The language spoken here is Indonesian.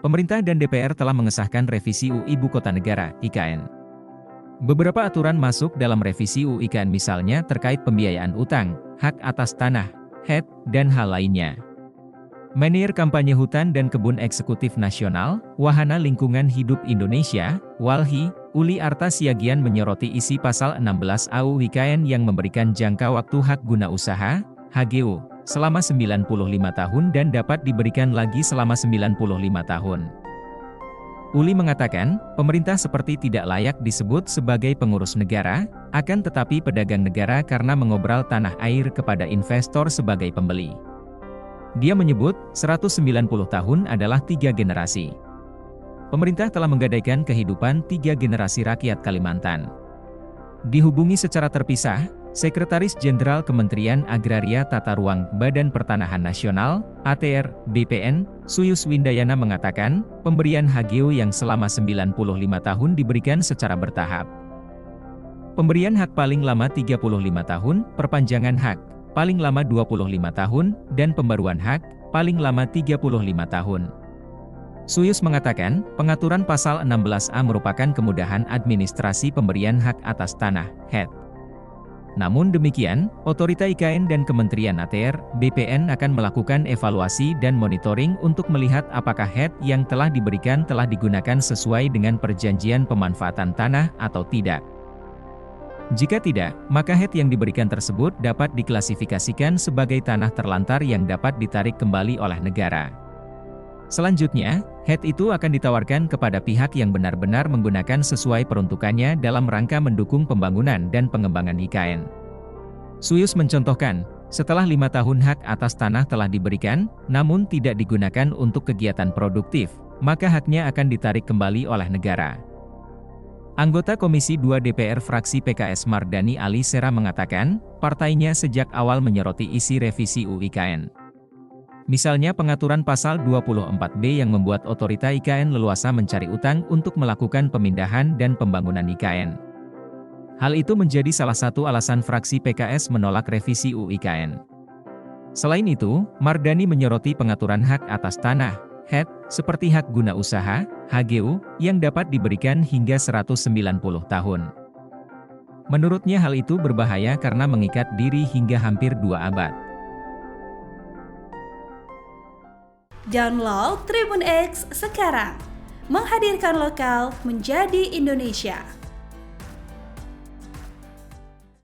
Pemerintah dan DPR telah mengesahkan revisi UU Ibu Kota Negara (IKN). Beberapa aturan masuk dalam revisi UU IKN misalnya terkait pembiayaan utang, hak atas tanah, HET, dan hal lainnya. Menir Kampanye Hutan dan Kebun Eksekutif Nasional, Wahana Lingkungan Hidup Indonesia, WALHI, Uli Arta Siagian menyoroti isi pasal 16 AUU IKN yang memberikan jangka waktu hak guna usaha, HGU, selama 95 tahun dan dapat diberikan lagi selama 95 tahun. Uli mengatakan, pemerintah seperti tidak layak disebut sebagai pengurus negara, akan tetapi pedagang negara karena mengobral tanah air kepada investor sebagai pembeli. Dia menyebut, 190 tahun adalah 3 generasi. Pemerintah telah menggadaikan kehidupan 3 generasi rakyat Kalimantan. Dihubungi secara terpisah, Sekretaris Jenderal Kementerian Agraria Tata Ruang Badan Pertanahan Nasional, ATR, BPN, Suyus Windayana mengatakan, pemberian HGU yang selama 95 tahun diberikan secara bertahap. Pemberian hak paling lama 35 tahun, perpanjangan hak, paling lama 25 tahun, dan pembaruan hak, paling lama 35 tahun. Suyus mengatakan, pengaturan pasal 16A merupakan kemudahan administrasi pemberian hak atas tanah, HET. Namun demikian, Otorita IKN dan Kementerian ATR, BPN akan melakukan evaluasi dan monitoring untuk melihat apakah HET yang telah diberikan telah digunakan sesuai dengan perjanjian pemanfaatan tanah atau tidak. Jika tidak, maka HET yang diberikan tersebut dapat diklasifikasikan sebagai tanah terlantar yang dapat ditarik kembali oleh negara. Selanjutnya, HET itu akan ditawarkan kepada pihak yang benar-benar menggunakan sesuai peruntukannya dalam rangka mendukung pembangunan dan pengembangan IKN. Suyus mencontohkan, setelah 5 tahun hak atas tanah telah diberikan, namun tidak digunakan untuk kegiatan produktif, maka haknya akan ditarik kembali oleh negara. Anggota Komisi 2 DPR fraksi PKS Mardani Alisera mengatakan, partainya sejak awal menyoroti isi revisi UU IKN. Misalnya pengaturan pasal 24B yang membuat otorita IKN leluasa mencari utang untuk melakukan pemindahan dan pembangunan IKN. Hal itu menjadi salah satu alasan fraksi PKS menolak revisi UU IKN. Selain itu, Mardani menyoroti pengaturan hak atas tanah, HET, seperti hak guna usaha, HGU, yang dapat diberikan hingga 190 tahun. Menurutnya hal itu berbahaya karena mengikat diri hingga hampir 2 abad. Download Tribun X sekarang, menghadirkan lokal menjadi Indonesia.